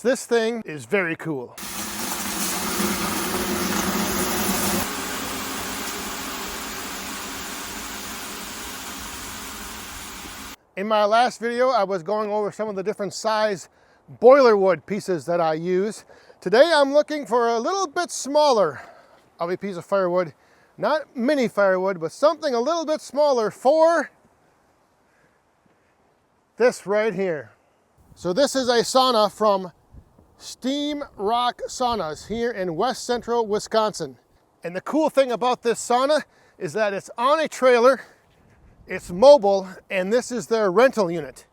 This thing is very cool. In my last video, I was going over some of the different size boiler wood pieces that I use. Today, I'm looking for a little bit smaller of a piece of firewood. Not mini firewood, but something a little bit smaller for this right here. So this is a sauna from Steam Rock Saunas here in west central Wisconsin. And the cool thing about this sauna is that it's on a trailer, it's mobile, and this is their rental unit.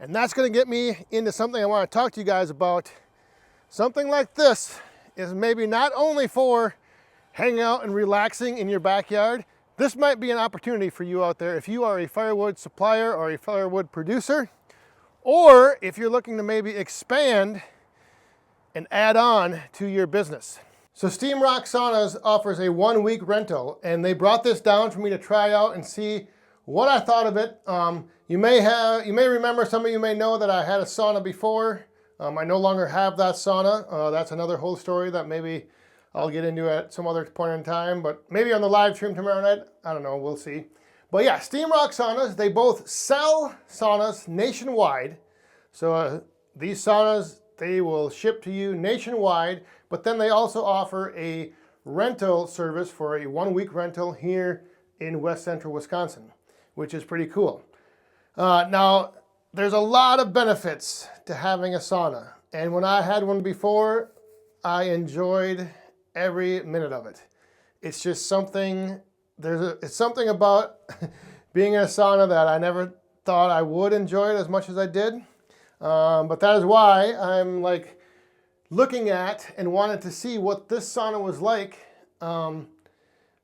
And that's gonna get me into something I wanna talk to you guys about. Something like this is maybe not only for hanging out and relaxing in your backyard. This might be an opportunity for you out there if you are a firewood supplier or a firewood producer, or if you're looking to maybe expand and add on to your business. So Steam Rock Saunas offers a 1-week rental, and they brought this down for me to try out and see what I thought of it. You may remember, some of you may know that I had a sauna before. I no longer have that sauna. That's another whole story that maybe I'll get into at some other point in time, but maybe on the live stream tomorrow night. I don't know, we'll see. But yeah, Steam Rock Saunas, they both sell saunas nationwide. So these saunas, they will ship to you nationwide, but then they also offer a rental service for a 1-week rental here in west central Wisconsin, which is pretty cool. Now, there's a lot of benefits to having a sauna. And when I had one before, I enjoyed every minute of it. It's just something, it's something about being in a sauna that I never thought I would enjoy it as much as I did. But that is why I'm like looking at and wanted to see what this sauna was like,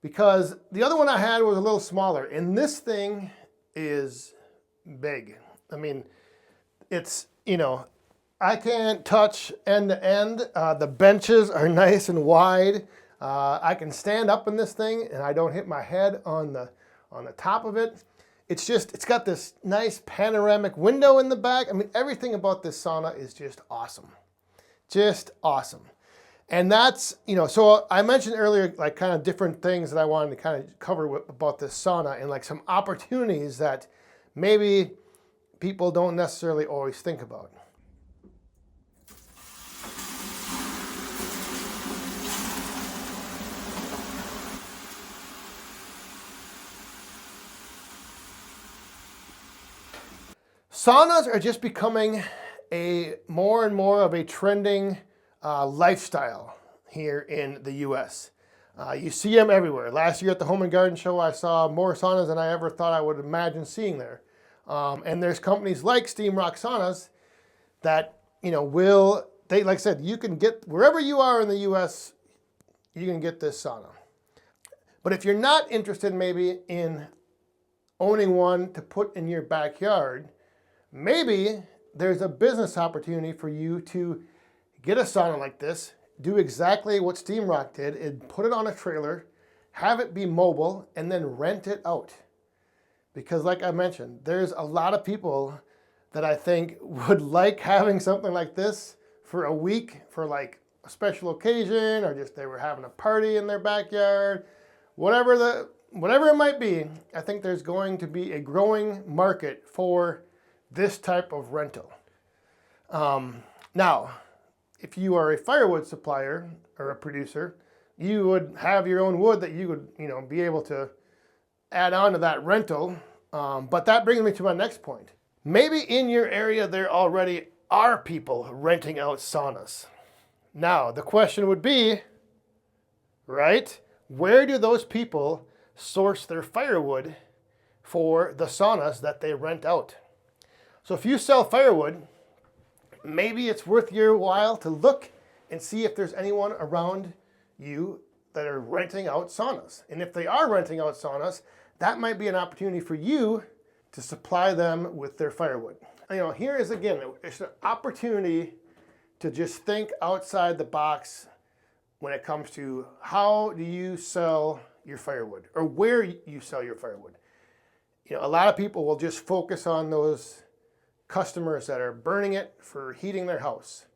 because the other one I had was a little smaller, and this thing is big. I mean, it's, you know, I can't touch end to end. The benches are nice and wide. I can stand up in this thing and I don't hit my head on the top of it. It's just, it's got this nice panoramic window in the back. I mean, everything about this sauna is just awesome. Just awesome. And that's, you know, so I mentioned earlier, like kind of different things that I wanted to kind of cover about this sauna and like some opportunities that maybe people don't necessarily always think about. Saunas are just becoming a more and more of a trending lifestyle here in the US. You see them everywhere. Last year at the Home and Garden Show, I saw more saunas than I ever thought I would imagine seeing there. And there's companies like Steam Rock Saunas that, you know, like I said, you can get, wherever you are in the US, you can get this sauna. But if you're not interested maybe in owning one to put in your backyard, maybe there's a business opportunity for you to get a sauna like this, do exactly what Steam Rock did, and put it on a trailer, have it be mobile, and then rent it out. Because like I mentioned, there's a lot of people that I think would like having something like this for a week for like a special occasion, or just they were having a party in their backyard, whatever it might be. I think there's going to be a growing market for this type of rental. Now, if you are a firewood supplier or a producer, you would have your own wood that you would, you know, be able to add on to that rental. But that brings me to my next point. Maybe in your area there already are people renting out saunas. Now, the question would be, right, where do those people source their firewood for the saunas that they rent out? So if you sell firewood, maybe it's worth your while to look and see if there's anyone around you that are renting out saunas. And if they are renting out saunas, that might be an opportunity for you to supply them with their firewood. You know, here is again, it's an opportunity to just think outside the box when it comes to how do you sell your firewood or where you sell your firewood. You know, a lot of people will just focus on those customers that are burning it for heating their house.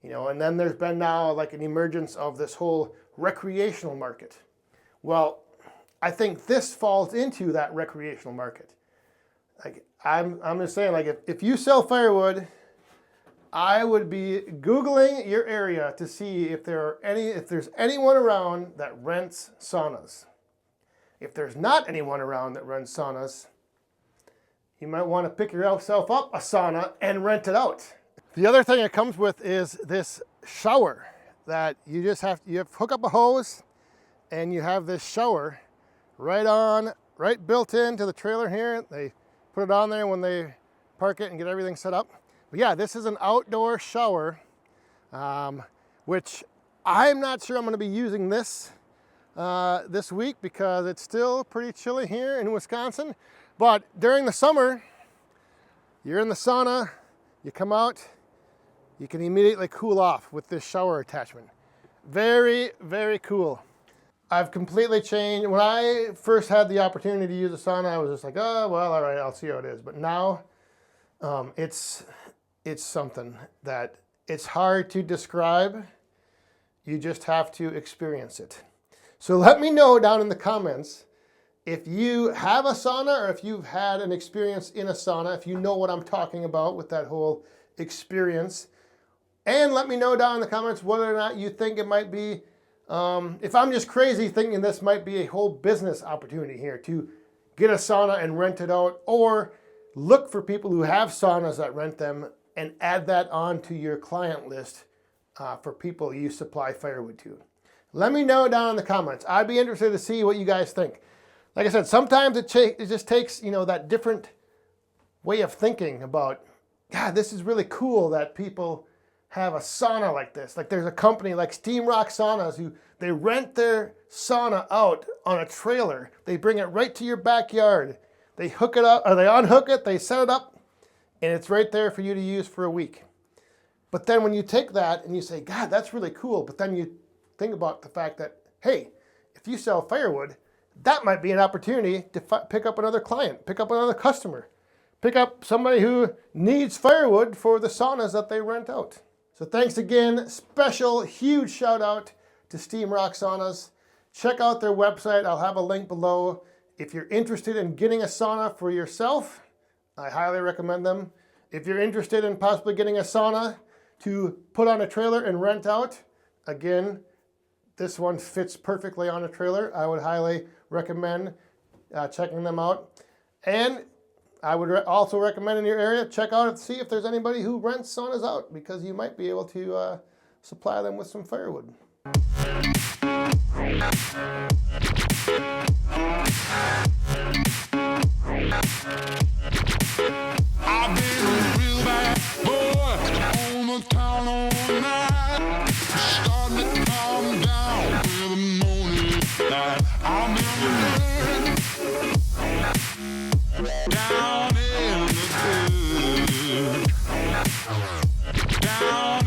You know, and then there's been now like an emergence of this whole recreational market. Well, I think this falls into that recreational market. Like I'm just saying, like if you sell firewood, I would be Googling your area to see if there's anyone around that rents saunas. If there's not anyone around that rents saunas, you might want to pick yourself up a sauna and rent it out. The other thing it comes with is this shower that you just have to hook up a hose and you have this shower right built into the trailer here. They put it on there when they park it and get everything set up. But yeah, this is an outdoor shower, which I'm not sure I'm going to be using this this week because it's still pretty chilly here in Wisconsin. But during the summer, you're in the sauna, you come out, you can immediately cool off with this shower attachment. Very, very cool. I've completely changed. When I first had the opportunity to use a sauna, I was just like, oh, well, all right, I'll see how it is. But now it's something that it's hard to describe. You just have to experience it. So let me know down in the comments if you have a sauna or if you've had an experience in a sauna, if you know what I'm talking about with that whole experience. And let me know down in the comments whether or not you think it might be, if I'm just crazy thinking this might be a whole business opportunity here to get a sauna and rent it out, or look for people who have saunas that rent them and add that onto your client list for people you supply firewood to. Let me know down in the comments. I'd be interested to see what you guys think. Like I said, sometimes it just takes, you know, that different way of thinking about, God, this is really cool that people have a sauna like this. Like there's a company like Steam Rock Saunas who they rent their sauna out on a trailer. They bring it right to your backyard. They hook it up, or they unhook it, they set it up, and it's right there for you to use for a week. But then when you take that and you say, God, that's really cool, but then you think about the fact that, hey, if you sell firewood, that might be an opportunity to pick up another client, pick up another customer, pick up somebody who needs firewood for the saunas that they rent out. So thanks again, special, huge shout out to Steam Rock Saunas. Check out their website, I'll have a link below. If you're interested in getting a sauna for yourself, I highly recommend them. If you're interested in possibly getting a sauna to put on a trailer and rent out, again, this one fits perfectly on a trailer. I would highly recommend checking them out. And I would also recommend in your area, check out and see if there's anybody who rents saunas out, because you might be able to supply them with some firewood. I've been a real bad boy on the town all night. Starting to calm down with the morning light. I've been down in the good. Down